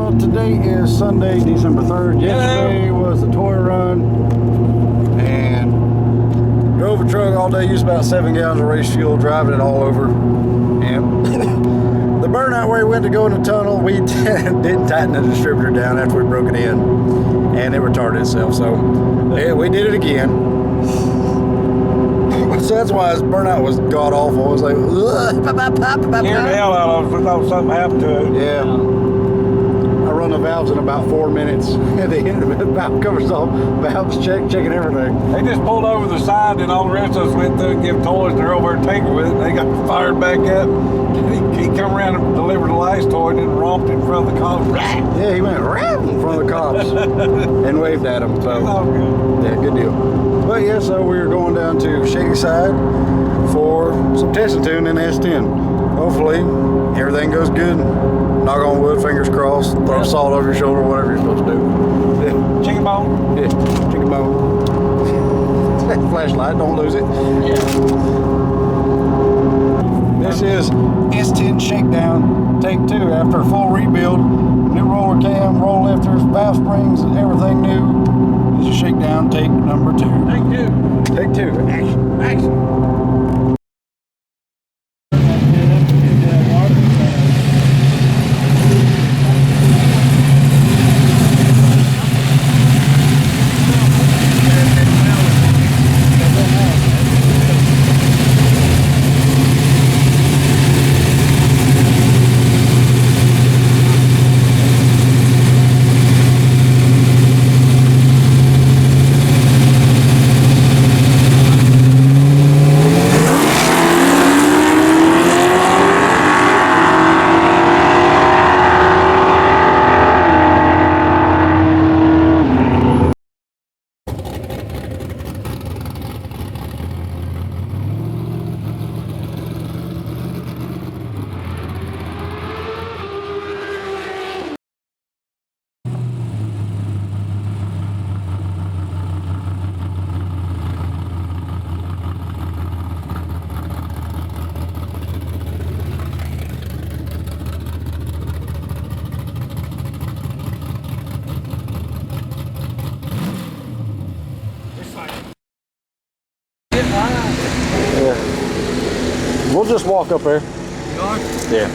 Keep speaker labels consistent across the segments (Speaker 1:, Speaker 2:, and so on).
Speaker 1: Well, today is Sunday, December 3rd. Yesterday was the toy run, and drove a truck all day, used about 7 gallons of race fuel, driving it all over. And the burnout where we went to go in the tunnel, we didn't tighten the distributor down after we broke it in, and it retarded itself. So yeah, we did it again. So that's why his burnout was god awful. It was like,
Speaker 2: Scared the hell out of us. We thought something happened to it.
Speaker 1: yeah. I run the valves in about 4 minutes. At the end of it, the valve covers off, valves checking everything.
Speaker 2: They just pulled over the side, and all the rest of us went through and give toys, and they're over there taking with it. They got fired back up. He come around and delivered the last toy, and then romped in front of the cops.
Speaker 1: Yeah, he went right in front of the cops and waved at him. So yeah, good deal. But yeah, so we're going down to Shady Side for some testing tune in the S10. Hopefully everything goes good. Knock on wood, fingers crossed. Throw salt over your shoulder, whatever you're supposed to do. Yeah.
Speaker 2: Chicken bone.
Speaker 1: Yeah, chicken bone. Flashlight, don't lose it.
Speaker 3: Yeah.
Speaker 1: This is S10 shakedown, take 2 after a full rebuild. New roller cam, roll lifters, valve springs, everything new. This is shakedown, take number 2.
Speaker 2: Take 2.
Speaker 1: Take 2. Action.
Speaker 2: Action.
Speaker 1: Yeah. We'll just walk up there. Yeah.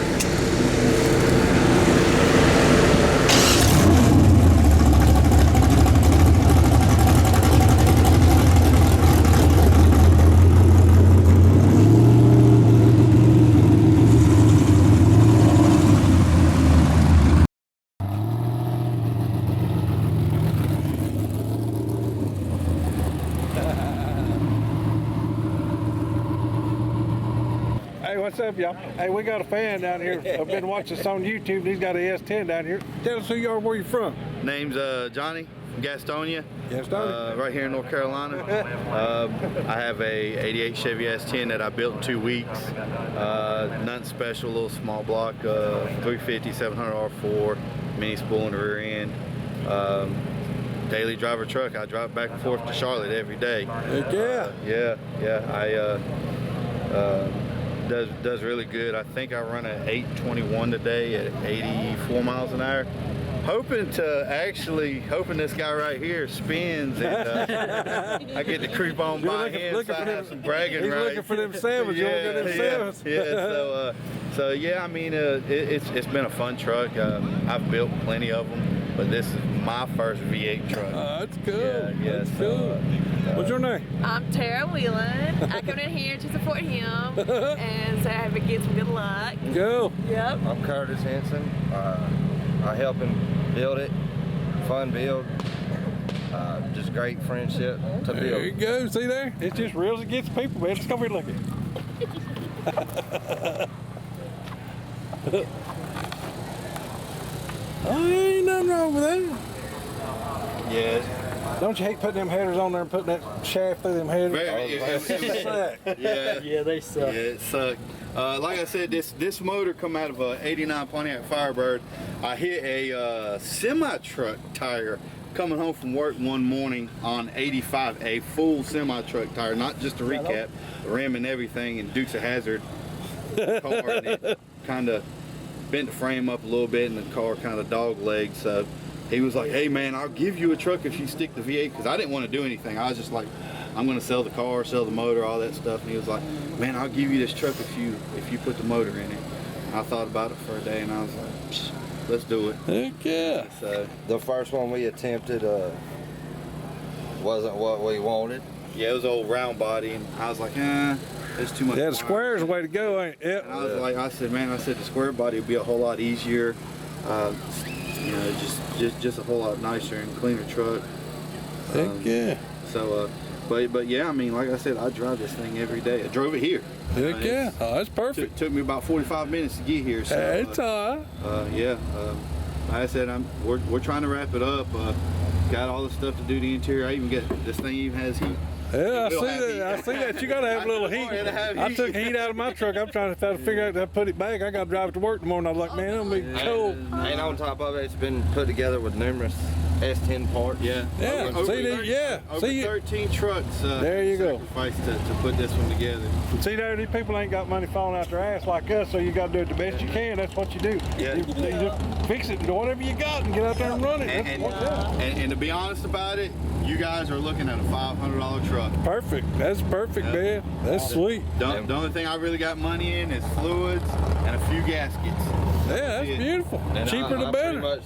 Speaker 2: Hey, what's up, y'all? Hey, we got a fan down here. I've been watching this on YouTube. He's got a S10 down here. Tell us who you are, where you from.
Speaker 4: Name's Johnny from Gastonia.
Speaker 2: Gastonia.
Speaker 4: Right here in North Carolina. I have a 88 Chevy S10 that I built in 2 weeks. Nothing special, little small block, 350, 700 R4, mini spool in the rear end. Daily driver truck. I drive back and forth to Charlotte every day.
Speaker 2: Heck yeah.
Speaker 4: Yeah. Does really good. I think I run an 821 today at 84 miles an hour. Hoping this guy right here spins and I get to creep on by him so I have some bragging rights.
Speaker 2: He's looking for them sevens. You want to get them sevens?
Speaker 4: Yeah. So yeah, I mean, it's been a fun truck. I've built plenty of them, but this is my first V8 truck.
Speaker 2: That's cool.
Speaker 4: Yeah.
Speaker 2: That's cool. What's your name?
Speaker 3: I'm Tara Whelan. I come in here to support him and say I hope it gets some good luck.
Speaker 2: Go.
Speaker 3: Yep.
Speaker 5: I'm Curtis Henson. I help him build it. Fun build. Just great friendship to build.
Speaker 2: There you go. See there? It's just real as it gets people, man. Let's come here and look at it. Oh, ain't nothing wrong with that.
Speaker 4: Yeah.
Speaker 2: Don't you hate putting them headers on there and putting that shaft through them headers?
Speaker 4: Yeah, they suck. Yeah, it sucked. Like I said, this motor come out of a '89 Pontiac Firebird. I hit a semi-truck tire coming home from work one morning on 85, a full semi-truck tire, not just a recap, the rim and everything, and Dukes of Hazzard car, and it kind of bent the frame up a little bit and the car kind of dog-legged. So he was like, hey man, I'll give you a truck if you stick the V8, because I didn't want to do anything. I was just like, I'm gonna sell the car, sell the motor, all that stuff. And he was like, man, I'll give you this truck if you put the motor in it. And I thought about it for a day and I was like, psh, let's do it.
Speaker 6: Heck yeah.
Speaker 4: So
Speaker 5: The first one we attempted wasn't what we wanted.
Speaker 4: yeah, it was old round body, and I was like, it's too much.
Speaker 6: Yeah, the
Speaker 4: power.
Speaker 6: square is the way to go, ain't it? Yep.
Speaker 4: And I was like, I said, the square body would be a whole lot easier. You know, just a whole lot nicer and cleaner truck.
Speaker 6: Heck yeah.
Speaker 4: So, but yeah, I mean, like I said, I drive this thing every day. I drove it here.
Speaker 6: Heck yeah. Oh, that's perfect.
Speaker 4: Took me about 45 minutes to get here. So,
Speaker 6: It's all right.
Speaker 4: yeah. Like I said, we're trying to wrap it up. Got all the stuff to do the interior. I even get this thing even has heat.
Speaker 6: Yeah, I
Speaker 4: It'll
Speaker 6: see
Speaker 4: have
Speaker 6: that.
Speaker 4: heat.
Speaker 6: I see that. You gotta have a little heat.
Speaker 4: It'll have
Speaker 6: I
Speaker 4: heat.
Speaker 6: took heat out of my truck. I'm trying to figure out how to put it back. I got to drive it to work in the morning. I was like, man, I'm gonna be cold.
Speaker 5: And on top of it, it's been put together with numerous S10 parts.
Speaker 4: Yeah.
Speaker 6: Yeah.
Speaker 4: Over
Speaker 6: See,
Speaker 4: 13 trucks.
Speaker 6: There you go.
Speaker 4: Sacrificed to put this one together.
Speaker 6: see there, these people ain't got money falling out their ass like us, so you got to do it the best you can. That's what you do.
Speaker 4: Yeah.
Speaker 6: You just fix it and do whatever you got and get out there and run it. That's what's up.
Speaker 4: And to be honest about it, you guys are looking at a $500 truck.
Speaker 6: Perfect. That's perfect,
Speaker 4: Yeah.
Speaker 6: man. That's sweet.
Speaker 4: The only thing I really got money in is fluids and a few gaskets.
Speaker 6: Yeah, that's
Speaker 4: Yeah.
Speaker 6: beautiful.
Speaker 5: And
Speaker 6: Cheaper the
Speaker 5: I
Speaker 6: better.
Speaker 5: pretty much,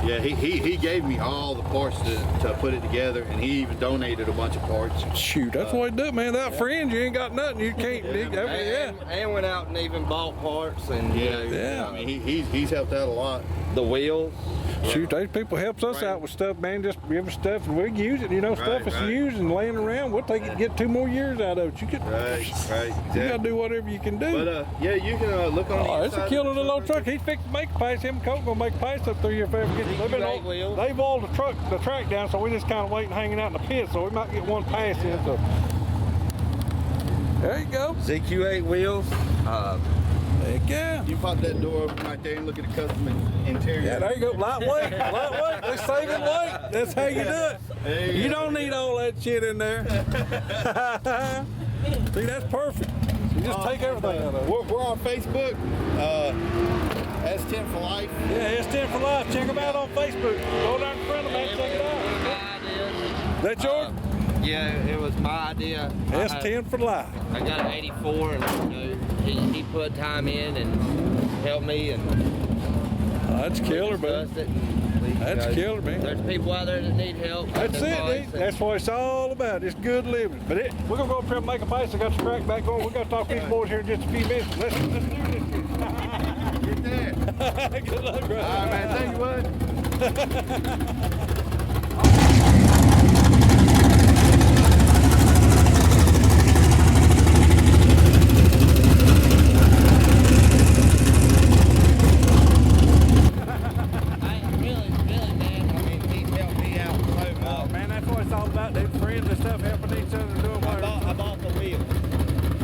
Speaker 4: Yeah, he gave me all the parts to put it together, and he even donated a bunch of parts.
Speaker 6: Shoot, that's the way to do it, man. Without friends, you ain't got nothing. You can't.
Speaker 5: and went out and even bought parts and you know,
Speaker 6: Yeah.
Speaker 4: I mean, he's helped out a lot.
Speaker 5: the wheels.
Speaker 6: Shoot, these people helps us out with stuff, man. Just give us stuff and we can use it. You know, stuff that's
Speaker 4: right.
Speaker 6: used and laying around. We'll take it and get 2 more years out of it. You
Speaker 4: Right,
Speaker 6: gotta
Speaker 4: exactly.
Speaker 6: do whatever you can do.
Speaker 4: But yeah, you can look on the
Speaker 6: Oh, it's a
Speaker 4: inside
Speaker 6: killer
Speaker 4: of the
Speaker 6: little old truck. He's fixing to make a pass. Him and Coke gonna make a pass up through here if they ever get.
Speaker 5: CQ8 wheels.
Speaker 6: They've oiled the track down, so we just kind of waiting, hanging out in the pit. So we might get one pass in. So there you go.
Speaker 5: ZQ8 wheels.
Speaker 6: Heck yeah.
Speaker 4: You pop that door open right there and look at the custom interior.
Speaker 6: Yeah, there you go. Lightweight. They're saving weight. That's how you do it.
Speaker 4: There you
Speaker 6: You
Speaker 4: go.
Speaker 6: don't need all that shit in there. See, that's perfect. You just take everything out of it.
Speaker 4: We're on Facebook, S10 for life.
Speaker 6: Yeah, S10 for life. Check them out on Facebook. Go down in front of them and check it out. That's yours?
Speaker 5: Yeah, it was my idea.
Speaker 6: S10 for life.
Speaker 5: I got an 84 and you know, he put time in and helped me and
Speaker 6: That's killer, man.
Speaker 5: discussed it. We,
Speaker 6: That's killer, man.
Speaker 5: There's people out there that need help.
Speaker 6: That's it,
Speaker 5: advice,
Speaker 6: dude. That's what it's all about. It's good living. But we're going to go up here and make a pass. I got the track back on. We're going to talk to these boys here in just a few minutes. Let's do this.
Speaker 4: Get there.
Speaker 6: Good luck, bro.
Speaker 4: All right, man. Thank you, bud.
Speaker 6: Man, that's what it's all about. They're friends and stuff, helping each other and doing whatever.
Speaker 5: I bought the wheel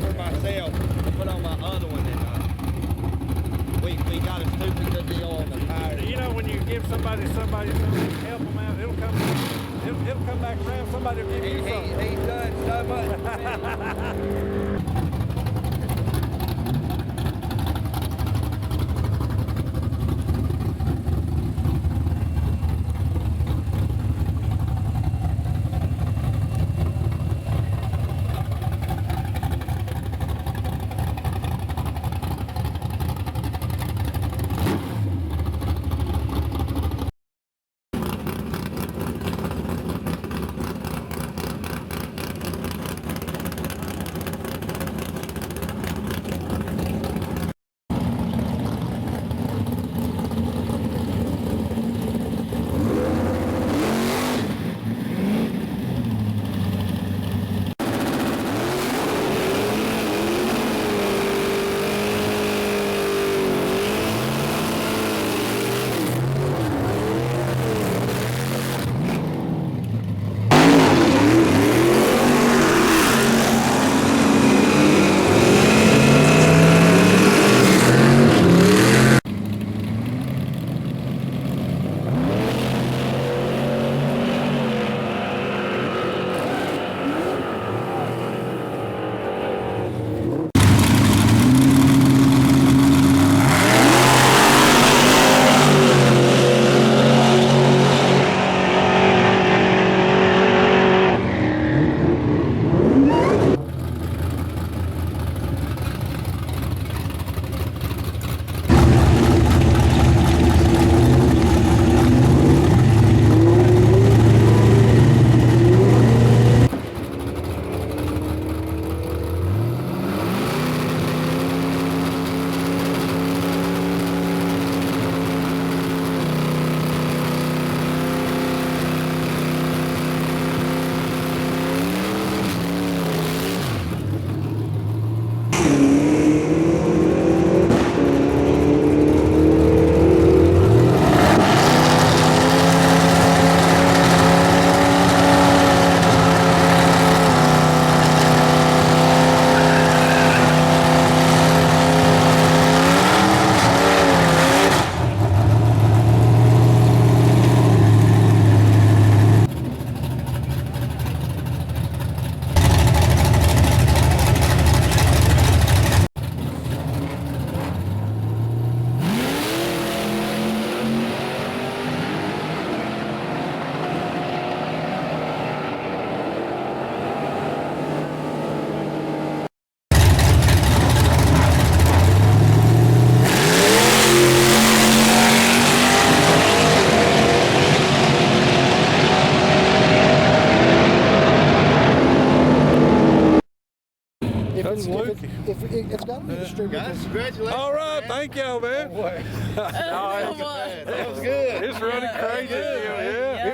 Speaker 5: for myself to put on my other one and we got a stupid good deal on the tires.
Speaker 6: You know, when you give somebody something, help them out, it'll come back around. Somebody will give you something.
Speaker 5: He's done so much.
Speaker 6: That's Luke.
Speaker 1: It's got to be distributed.
Speaker 4: Guys, congratulations.
Speaker 6: All right, thank y'all, man.
Speaker 4: That was good.
Speaker 6: It's running crazy. Yeah.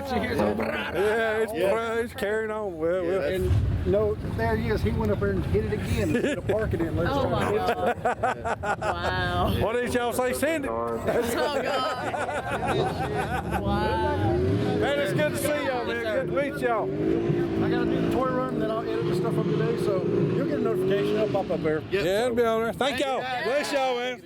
Speaker 6: It's carrying on. Well.
Speaker 1: And no, there he is. He went up there and hit it again instead of parking it. And let it
Speaker 3: Oh
Speaker 1: start.
Speaker 3: my God. Wow.
Speaker 6: What did y'all say? Send it.
Speaker 3: Oh God. Wow.
Speaker 6: Man, it's good to see y'all, man. Good to meet y'all.
Speaker 1: I got to do the toy run, and then I'll edit the stuff up today. So you'll get a notification. It'll pop up there.
Speaker 6: Yeah, it'll be on there. Thank y'all. Bless y'all, man.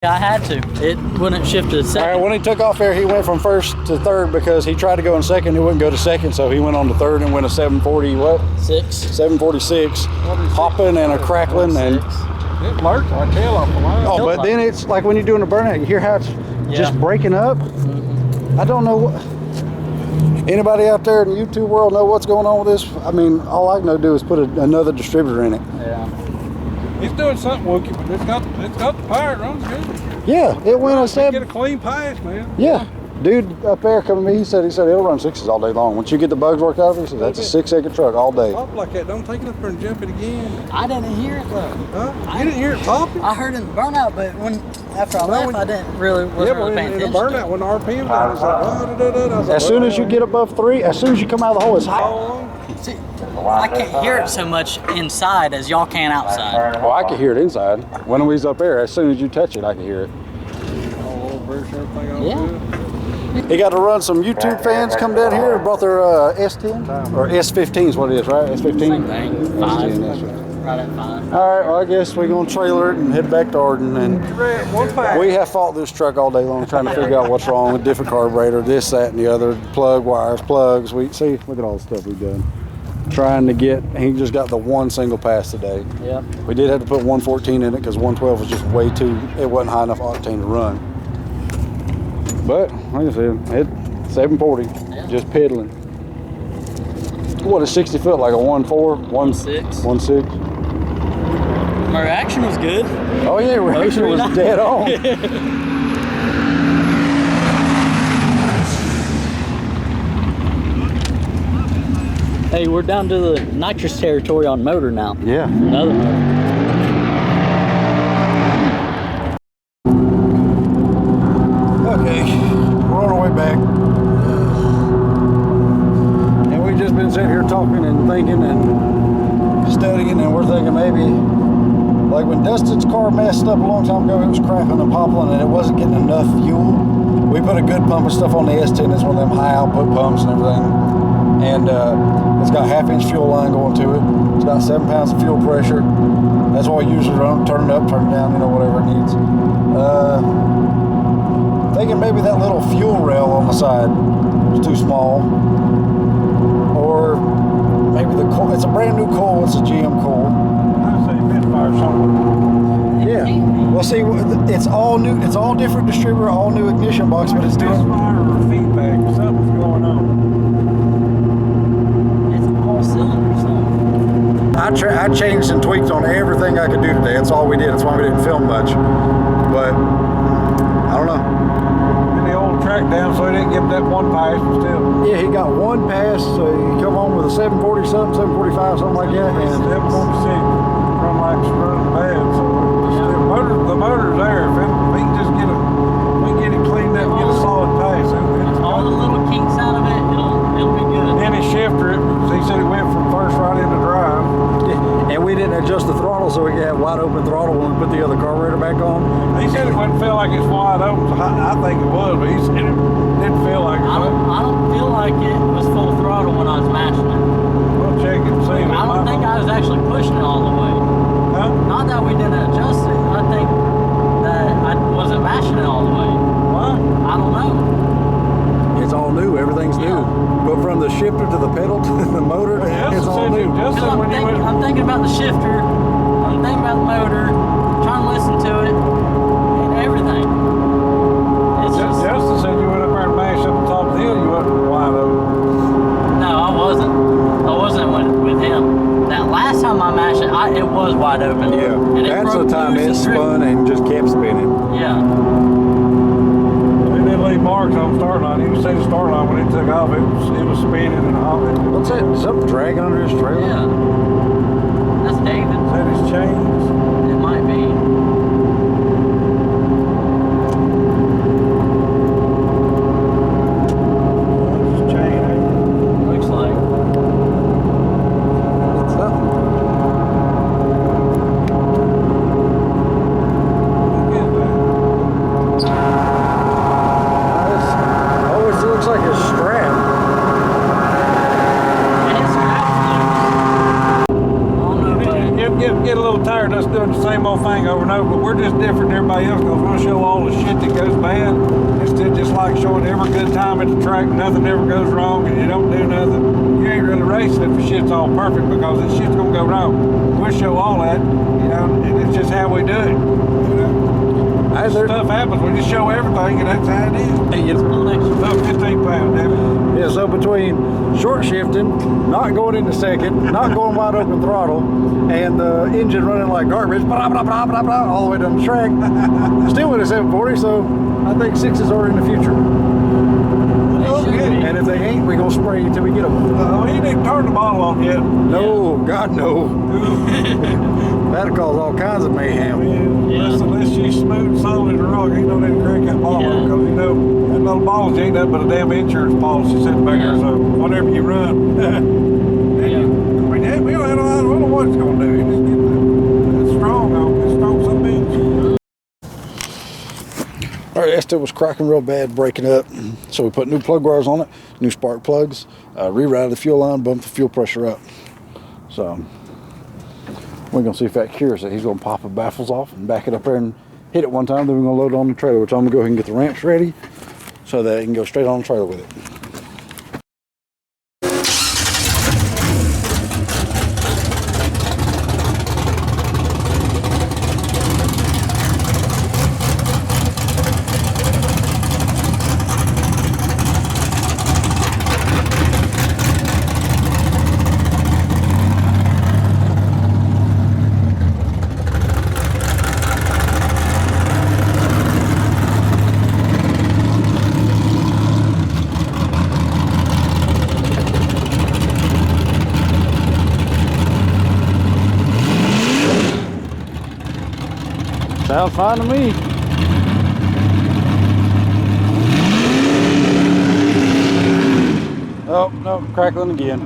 Speaker 7: I had to. It wouldn't shift to
Speaker 1: All
Speaker 7: second.
Speaker 1: right, when he took off there, he went from first to third because he tried to go in second. He wouldn't go to second, so he went on to third and went a 740, what? 746, hopping and a crackling. And
Speaker 6: It lurked our tail off a while.
Speaker 1: oh, but then it's like when you're doing a burnout, you hear how it's just breaking up. I don't know what. Anybody out there in the YouTube world know what's going on with this? I mean, all I can do is put another distributor in it.
Speaker 7: Yeah.
Speaker 6: He's doing something, Wookie, but it's got the power. It runs good.
Speaker 1: Yeah, it went a
Speaker 6: Get
Speaker 1: seven.
Speaker 6: a clean pass, man.
Speaker 1: Yeah, dude up there coming to me, he said it'll run sixes all day long. Once you get the bugs worked out of it, he said that's a 6 acre truck all day.
Speaker 6: Pop like that. Don't take it up there and jump it again.
Speaker 7: I didn't hear it though.
Speaker 6: Huh? You didn't hear it popping?
Speaker 7: I heard it in the burnout, but after I left, I didn't wasn't really paying
Speaker 6: in the
Speaker 7: attention.
Speaker 6: burnout, when the RPM down, it's like, I was like,
Speaker 1: As soon as you get above 3, as soon as you come out of the hole, it's hot.
Speaker 6: oh,
Speaker 7: See, I can't hear it so much inside as y'all can outside.
Speaker 1: Well, I could hear it inside. When we was up there, as soon as you touch it, I could hear it.
Speaker 6: everything all
Speaker 7: Yeah.
Speaker 6: good.
Speaker 1: He got to run some YouTube fans come down here and brought their S10 or S15 is what it is, right? S15.
Speaker 7: Same thing.
Speaker 1: S10,
Speaker 7: 5.
Speaker 1: S15.
Speaker 7: Right at 5.
Speaker 1: All right, well, I guess we're gonna trailer it and head back to Arden. And we have fought this truck all day long trying to figure out what's wrong with different carburetor, this, that, and the other, plug wires, plugs. We see, look at all the stuff we've done. Trying to get, he just got the one single pass today.
Speaker 7: Yep.
Speaker 1: We did have to put 114 in it because 112 was just way too, it wasn't high enough octane to run. But, like I said, it 740, just pedaling. What, a 60 foot, like a 1.4?
Speaker 7: 1.6.
Speaker 1: 1.6.
Speaker 7: My reaction was good.
Speaker 1: Oh yeah, reaction was dead on.
Speaker 7: Hey, we're down to the nitrous territory on motor now.
Speaker 1: Yeah.
Speaker 7: Another motor.
Speaker 1: Okay, we're on our way back. And we've just been sitting here talking and thinking and studying, and we're thinking maybe, like when Dustin's car messed up a long time ago, it was cracking and popping and it wasn't getting enough fuel. We put a good pump and stuff on the S10. It's one of them high output pumps and everything. And it's got 1/2 inch fuel line going to it. It's got 7 pounds of fuel pressure. That's why I usually turn it up, turn it down, you know, whatever it needs. Thinking maybe that little fuel rail on the side is too small. Or maybe the coil, it's a brand new coil, it's a GM coil.
Speaker 6: I'd say misfire somewhere.
Speaker 1: Yeah. Well, see, it's all new, it's all different distributor, all new ignition box, but it's doing.
Speaker 6: Misfire or feedback, something's going on.
Speaker 7: It's all cylinders though.
Speaker 1: I changed and tweaked on everything I could do today. That's all we did. That's why we didn't film much. But I don't know.
Speaker 6: And the old track down so he didn't give him that one pass, but still.
Speaker 1: Yeah, he got one pass. So he come home with a 740 something, 745, something like that. And
Speaker 6: 746, run like it's running bad, so still, the motor's there. If we can just get it cleaned up, get a solid pass.
Speaker 7: All the little kinks out of it, it'll be good.
Speaker 6: Then his shifter, he said it went from first right into drive.
Speaker 1: and we didn't adjust the throttle so we could have wide open throttle when we put the other carburetor back on.
Speaker 6: He said it wouldn't feel like it's wide open. So I think it was, but he said it didn't feel like it.
Speaker 7: I don't feel like it was full throttle when I was mashing it.
Speaker 6: We'll check it and see.
Speaker 7: I don't think I was actually pushing it all the way.
Speaker 6: Huh?
Speaker 7: Not that we didn't adjust it. I think that I wasn't mashing it all the way.
Speaker 6: Why?
Speaker 7: I don't know.
Speaker 1: It's all new. Everything's new. But from the shifter to the pedal to the motor, it's all new.
Speaker 6: Justin, when you went,
Speaker 7: I'm thinking about the shifter. I'm thinking about the motor. Trying to listen to it and everything. It's just
Speaker 6: Justin said you went up there and mashed up the top of the hill. You wasn't wide open.
Speaker 7: no, I wasn't. I wasn't with him. That last time I mashed it, it was wide open.
Speaker 1: Yeah,
Speaker 7: And
Speaker 1: that's the
Speaker 7: broke
Speaker 1: time
Speaker 7: loose
Speaker 1: it
Speaker 7: and dripped.
Speaker 1: spun and just kept spinning.
Speaker 7: Yeah.
Speaker 6: They didn't leave marks on starting line. He was see the start line when it took off. It was spinning and all.
Speaker 1: What's that? Is something dragging under his trailer?
Speaker 7: Yeah. That's David.
Speaker 6: Is that his chains?
Speaker 7: It might be.
Speaker 6: His chain.
Speaker 7: Looks like.
Speaker 1: It's something.
Speaker 6: Look at that.
Speaker 1: Always looks like a strap.
Speaker 7: And it's scratched loose. On the way.
Speaker 6: Get a little tired of us doing the same old thing over and over, but we're just different than everybody else because we'll show all the shit that goes bad instead of just like showing every good time at the track, nothing ever goes wrong and you don't do nothing. You ain't really racing if the shit's all perfect because this shit's gonna go wrong. We'll show all that, you know, and it's just how we do it. You know? Stuff happens, we just show everything and that's how it is.
Speaker 7: It's one extra.
Speaker 6: About 15 pounds, David.
Speaker 1: Yeah, so between short shifting, not going into second, not going wide open throttle, and the engine running like garbage, blah, blah, blah, blah, blah, all the way down the track, still with a 740, so I think 6s are in the future.
Speaker 6: Okay.
Speaker 1: And if they ain't, we gonna spray until we get them.
Speaker 6: He ain't even turned the bottle on yet.
Speaker 1: No, God no. That'll cause all kinds of mayhem.
Speaker 6: Unless she's smooth, solid, or rock, ain't no need to crack that ball
Speaker 7: Yeah.
Speaker 6: because you know that little balls ain't nothing but a damn insurance policy sitting back there. So whatever you run,
Speaker 7: Yeah.
Speaker 6: I mean, yeah, we don't know what it's gonna do. You just get that strong, though. It's strong some bitch.
Speaker 1: All right, S10 was cracking real bad, breaking up. So we put new plug wires on it, new spark plugs, rerouted the fuel line, bumped the fuel pressure up. So we're gonna see if that cures it. He's gonna pop the baffles off and back it up there and hit it one time. Then we're gonna load it on the trailer, which I'm gonna go ahead and get the ramps ready so that it can go straight on the trailer with it. Sounds fine to me. Oh, no, crackling again.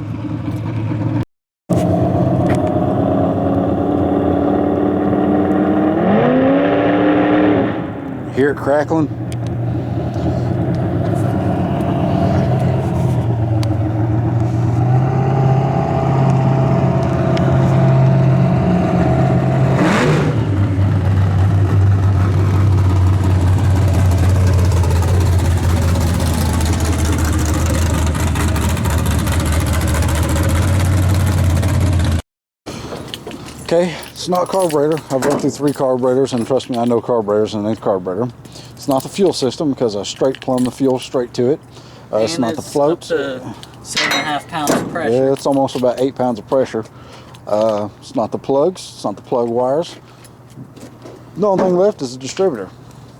Speaker 1: Hear it crackling? Okay, it's not a carburetor. I've run through 3 carburetors, and trust me, I know carburetors and a carburetor. It's not the fuel system because I straight plumb the fuel straight to it. It's not the floats.
Speaker 7: Up to 7.5 pounds of pressure.
Speaker 1: Yeah, it's almost about 8 pounds of pressure. It's not the plugs. It's not the plug wires. The only thing left is the distributor.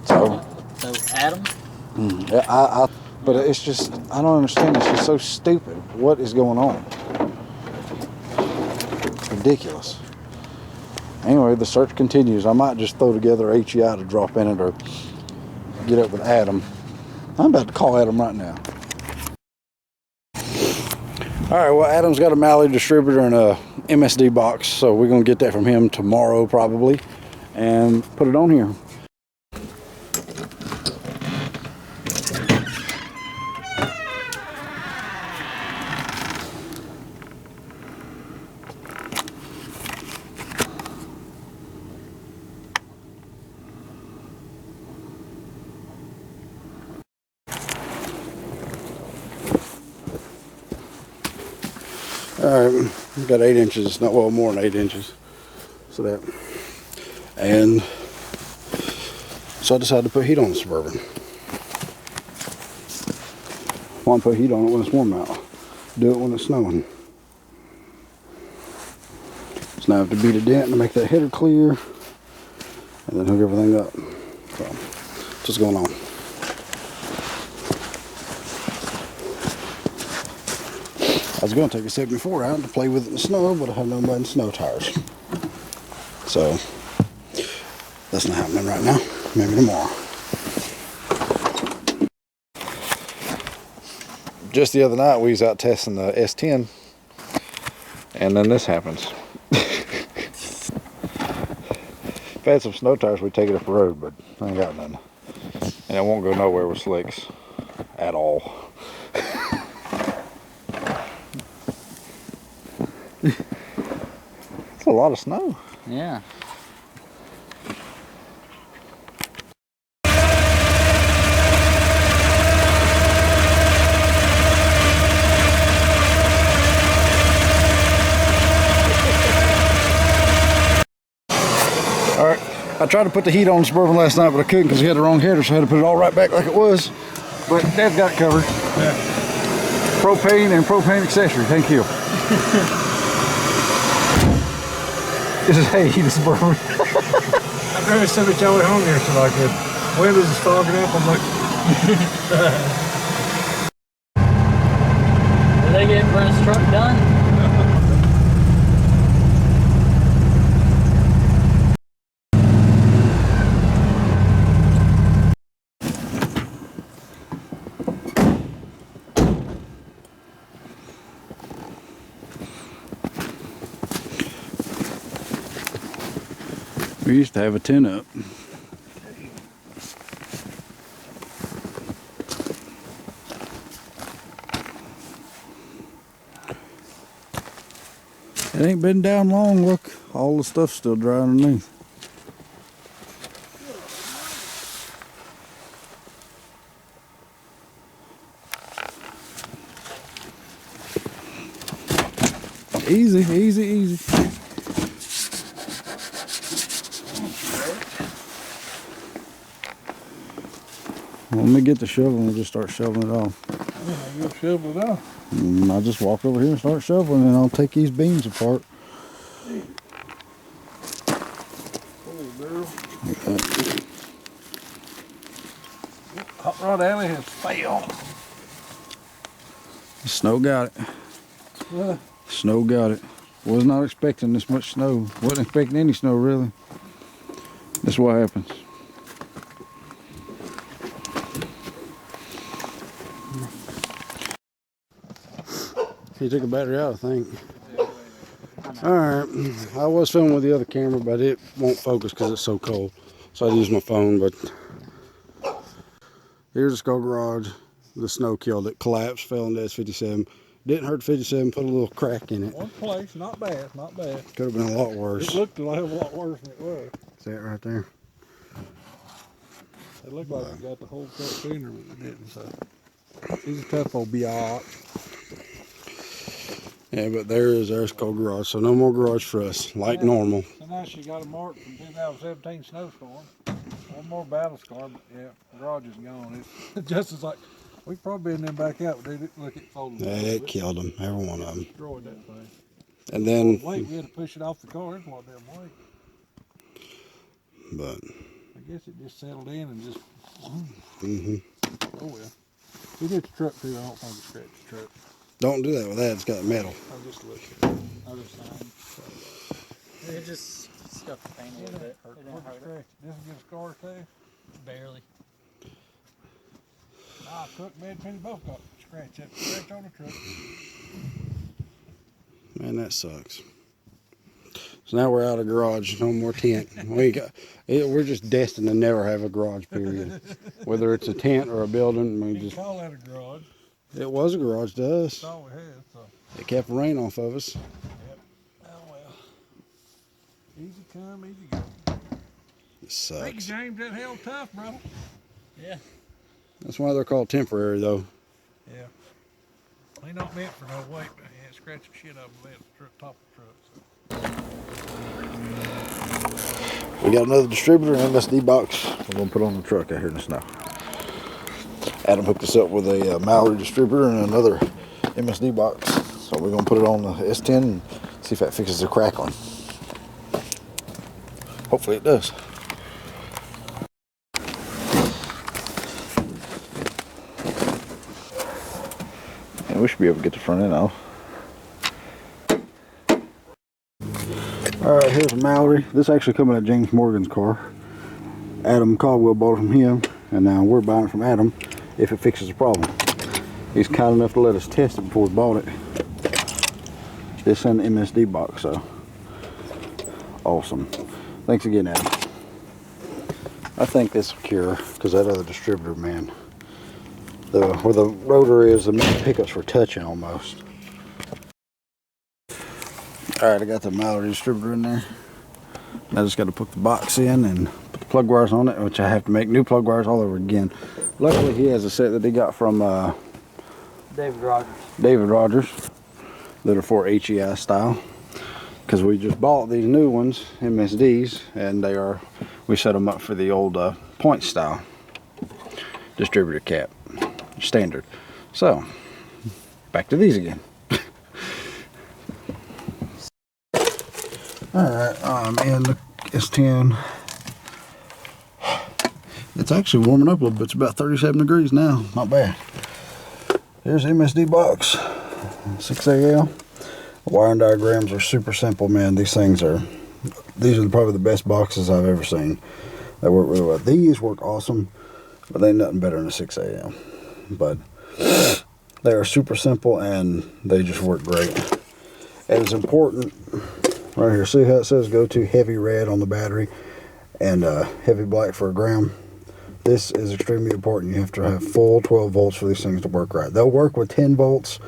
Speaker 1: So
Speaker 7: Adam?
Speaker 1: yeah, but it's just, I don't understand. It's just so stupid. What is going on? Ridiculous. Anyway, the search continues. I might just throw together HEI to drop in it or get up with Adam. I'm about to call Adam right now. All right, well, Adam's got a Malley distributor and a MSD box, so we're going to get that from him tomorrow probably and put it on here. All right, we've got 8 inches, not well more than 8 inches. So that, and so I decided to put heat on the Suburban. I want to put heat on it when it's warm out. Do it when it's snowing. So now I have to beat a dent to make that header clear, and then hook everything up. So, what's going on? I was going to take a 74 out to play with it in the snow, but I have no mud and snow tires. So that's not happening right now. Maybe tomorrow. Just the other night we was out testing the S10 and then this happens. If I had some snow tires we'd take it up the road, but I ain't got none. And it won't go nowhere with slicks at all. It's a lot of snow.
Speaker 7: Yeah.
Speaker 1: Alright, I tried to put the heat on the Suburban last night, but I couldn't because he had the wrong header, so I had to put it all right back like it was. But Dad's got it covered. Yeah. Propane and propane accessory, thank you. This is hey, the Suburban.
Speaker 6: I drove so much all the way home here, so like the windows is fogging up. I'm like,
Speaker 7: Did they get Brent's truck done?
Speaker 1: We used to have a 10 up. It ain't been down long, look. All the stuff's still dry underneath. Easy, easy, easy. When we get the shovel, we'll just start shoveling it off.
Speaker 6: yeah, you'll shovel it off.
Speaker 1: I'll just walk over here and start shoveling, and I'll take these beams apart.
Speaker 6: Hot Rod Alley has failed.
Speaker 1: The snow got it. Snow got it. Was not expecting this much snow. Wasn't expecting any snow, really. That's what happens. He took a battery out, I think. Alright, I was filming with the other camera, but it won't focus because it's so cold. So I use my phone, but here's the Skull Garage. The snow killed it, collapsed, fell into S57. Didn't hurt 57, put a little crack in it.
Speaker 6: One place, not bad, not bad.
Speaker 1: Could have been a lot worse.
Speaker 6: It looked a hell of a lot worse than it was.
Speaker 1: See that right there?
Speaker 6: It looked like it got the whole cut sooner, but it didn't, so. He's a tough old biatch.
Speaker 1: Yeah, but there is our Skull Garage, so no more garage for us, like normal.
Speaker 6: So now she got a mark from 2017 snowstorm. One more battle scar, but yeah, the garage is gone. It's just as like, we probably been there back out, but dude, look, it folded.
Speaker 1: Yeah, it killed them, every one of them.
Speaker 6: Destroyed that thing.
Speaker 1: And then,
Speaker 6: Weight, we had to push it off the car. It's a lot of damn weight.
Speaker 1: but,
Speaker 6: I guess it just settled in and just,
Speaker 1: mm-hmm.
Speaker 6: oh well. We did the truck too, I don't think it scratched the truck.
Speaker 1: Don't do that with that, it's got metal.
Speaker 6: I'll just look at the other side.
Speaker 7: It just scuffed the paint a little bit. It didn't hurt it.
Speaker 6: Doesn't get a scar too?
Speaker 7: Barely.
Speaker 6: Nah, Cook and Penny both got scratch on the truck.
Speaker 1: Man, that sucks. So now we're out of garage, no more tent. We're just destined to never have a garage, period. Whether it's a tent or a building, we
Speaker 6: You
Speaker 1: just.
Speaker 6: can call that a garage.
Speaker 1: It was a garage to us.
Speaker 6: That's all we had, so.
Speaker 1: It kept the rain off of us.
Speaker 6: Yep. Oh well. Easy come, easy go.
Speaker 1: It
Speaker 6: Thank you,
Speaker 1: sucks.
Speaker 6: James. That hell tough, brother.
Speaker 7: Yeah.
Speaker 1: That's why they're called temporary, though.
Speaker 6: Yeah. They not meant for no weight, but yeah, it scratched the shit out of the top of the truck. So.
Speaker 1: We got another distributor and MSD box we're going to put on the truck out here in the snow. Adam hooked us up with a Mallory distributor and another MSD box. So we're going to put it on the S10 and see if that fixes the crackling. Hopefully it does. And we should be able to get the front end off. Alright, here's a Mallory. This actually coming at James Morgan's car. Adam Caldwell bought it from him, and now we're buying it from Adam if it fixes the problem. He's kind enough to let us test it before we bought it. This in the MSD box, so awesome. Thanks again, Adam. I think this will cure, because that other distributor, man, where the rotor is, the main pickups were touching almost. Alright, I got the Mallory distributor in there. I just got to put the box in and put the plug wires on it, which I have to make new plug wires all over again. Luckily, he has a set that he got from
Speaker 7: David Rogers.
Speaker 1: David Rogers that are for HEI style. Because we just bought these new ones, MSDs, and we set them up for the old point style distributor cap, standard. So, back to these again. Alright, and the S10. It's actually warming up a little bit. It's about 37 degrees now. Not bad. Here's the MSD box. 6AL. Wiring diagrams are super simple, man. These are probably the best boxes I've ever seen. They work really well. These work awesome, but they ain't nothing better than a 6AL. But they are super simple and they just work great. And it's important. Right here, see how it says go to heavy red on the battery and heavy black for a ground? This is extremely important. You have to have full 12 volts for these things to work right. They'll work with 10 volts,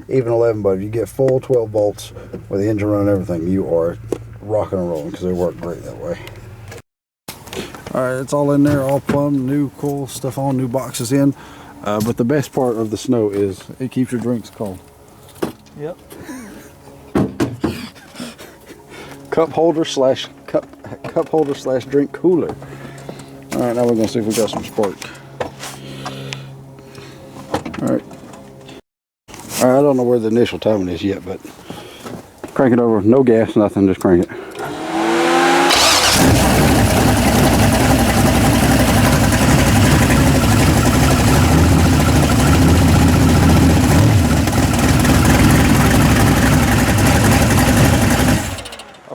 Speaker 1: even 11, but if you get full 12 volts with the engine running and everything, you are rocking and rolling because they work great that way. Alright, it's all in there, all plumbed, new cool stuff on, new boxes in. But the best part of the snow is it keeps your drinks cold.
Speaker 7: Yep.
Speaker 1: Cup holder slash drink cooler. All right, now we're gonna see if we got some spark. All right. I don't know where the initial timing is yet, but crank it over. No gas, nothing. Just crank it.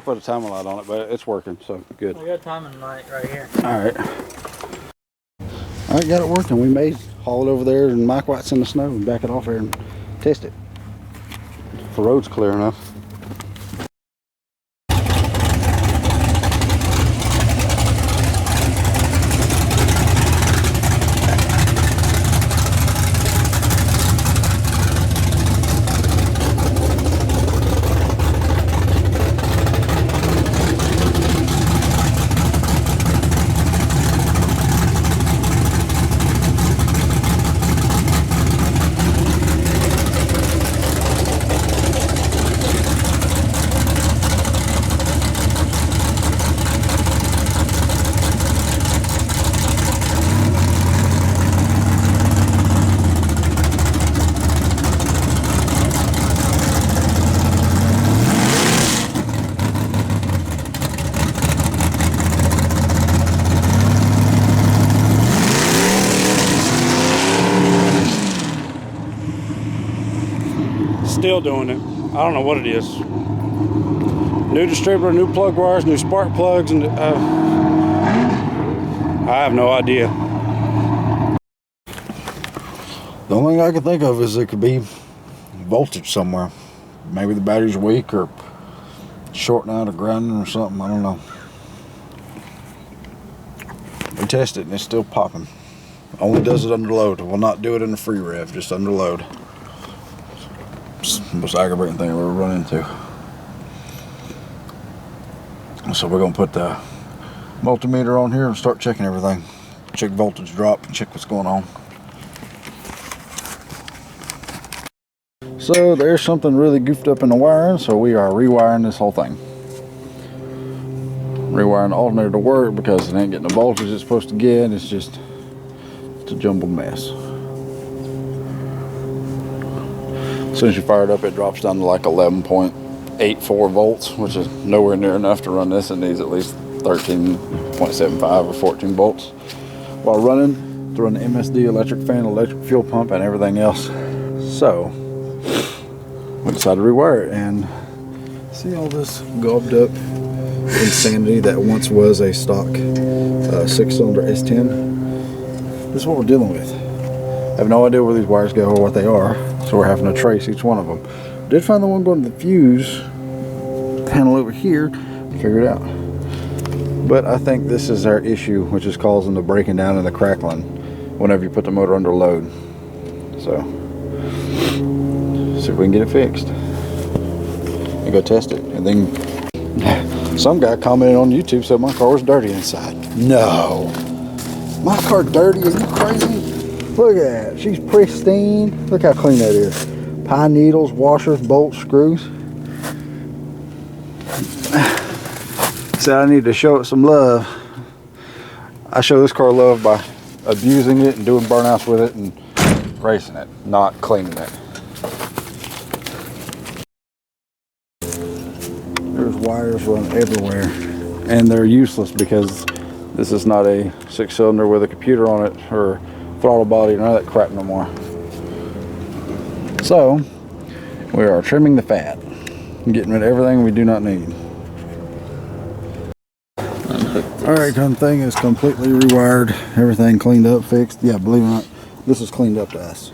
Speaker 1: Put a timer light on it, but it's working, so good.
Speaker 7: I got a timing light right here.
Speaker 1: Alright, got it working. We may haul it over there and Mike White's in the snow and back it off there and test it. If the road's clear enough.
Speaker 6: Still doing it. I don't know what it is. New distributor, new plug wires, new spark plugs, and I have no idea.
Speaker 1: The only thing I can think of is it could be voltage somewhere. Maybe the battery's weak or shorting out or grounding or something. I don't know. We tested it and it's still popping. Only does it under load. It will not do it in the free rev, just under load. It's the most aggravating thing I've ever run into. So we're going to put the multimeter on here and start checking everything. Check voltage drop and check what's going on. So there's something really goofed up in the wiring, so we are rewiring this whole thing. Rewiring the alternator to work because it ain't getting the voltage it's supposed to get. It's a jumbled mess. As soon as you fire it up, it drops down to like 11.84 volts, which is nowhere near enough to run this. It needs at least 13.75 or 14 volts. While running, to run the MSD electric fan, electric fuel pump, and everything else. So, we decided to rewire it, and see all this gobbed up insanity that once was a stock 6-cylinder S10. This is what we're dealing with. I have no idea where these wires go or what they are, so we're having to trace each one of them. Did find the one going to the fuse panel over here to figure it out. But I think this is our issue, which is causing the breaking down and the crackling whenever you put the motor under load. So, see if we can get it fixed and go test it. And then some guy commented on YouTube said my car was dirty inside. No, my car dirty? Are you crazy? Look at that, she's pristine. Look how clean that is. Pine needles, washers, bolts, screws. Said I need to show it some love. I show this car love by abusing it and doing burnouts with it and racing it, not cleaning it. There's wires running everywhere, and they're useless because this is not a 6-cylinder with a computer on it or throttle body, none of that crap no more. So we are trimming the fat and getting rid of everything we do not need. Alright, thing is completely rewired, everything cleaned up, fixed. Yeah, believe it or not, this is cleaned up to us.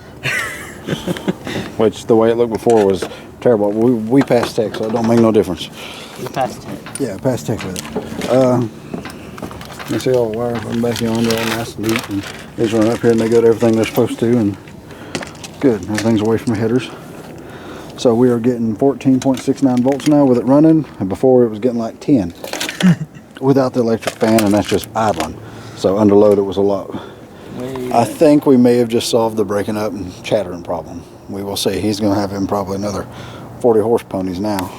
Speaker 1: Which the way it looked before was terrible. We passed tech, so it don't make no difference.
Speaker 7: You passed tech.
Speaker 1: Yeah, passed tech with it. You see all the wires running back on, they're all nice and neat, and these run up here and they go to everything they're supposed to, and good, everything's away from the headers. So we are getting 14.69 volts now with it running, and before it was getting like 10 without the electric fan, and that's just idling. So under load it was a lot. I think we may have just solved the breaking up and chattering problem. We will see. He's going to have him probably another 40 horse ponies now.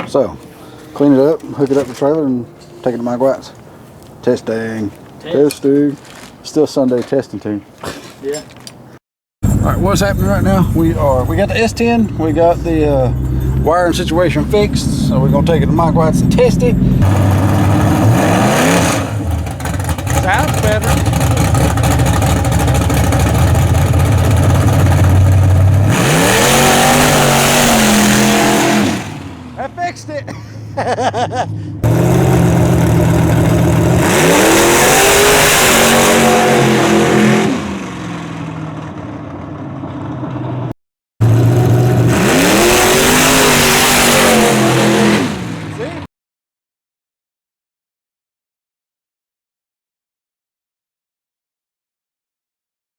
Speaker 1: So clean it up, hook it up to the trailer, and take it to Mike White's. Testing. Still Sunday testing too.
Speaker 7: Yeah.
Speaker 1: Alright, what's happening right now? We got the S10, we got the wiring situation fixed, so we're gonna take it to Mike White's and test it. Sounds better. I fixed it.